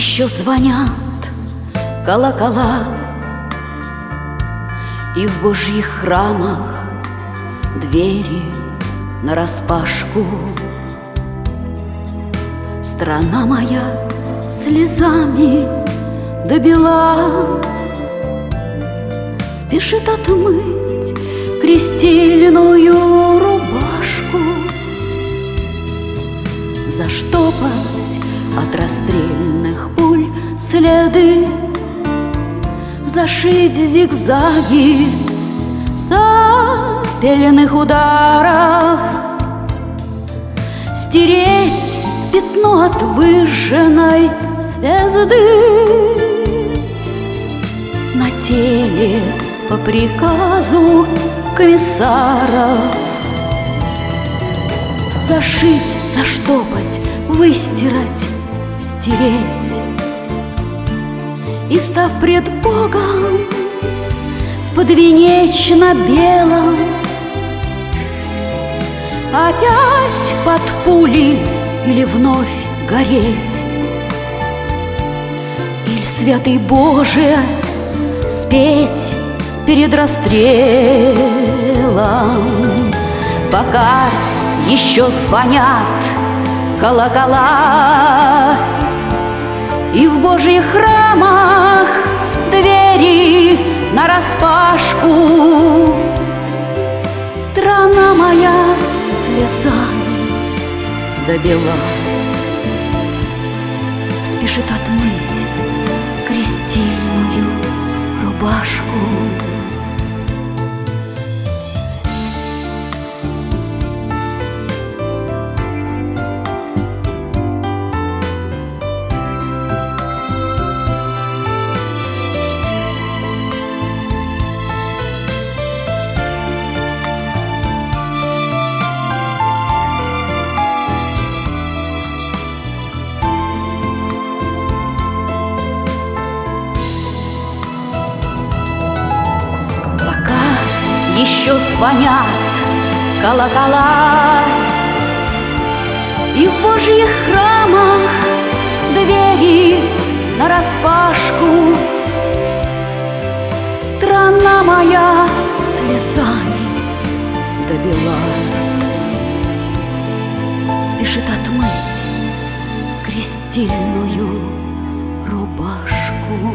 Еще звонят колокола, и в Божьих храмах двери нараспашку. Страна моя слезами до бела спешит отмыть крестильную рубашку, заштопать от расстрельных пуль следы, зашить зигзаги сапельных ударов, стереть пятно от выжженной звезды на теле по приказу комиссаров. Зашить, заштопать, выстирать, стереть. И став пред Богом в подвенечно белом, опять под пули или вновь гореть, или, святый Боже, спеть перед расстрелом, пока еще звонят колокола, и в Божьих храмах двери нараспашку. Страна моя слезами до бела спешит отмыть крестильную рубашку. Еще звонят колокола, и в Божьих храмах двери нараспашку. Страна моя слезами до бела спешит отмыть крестильную рубашку.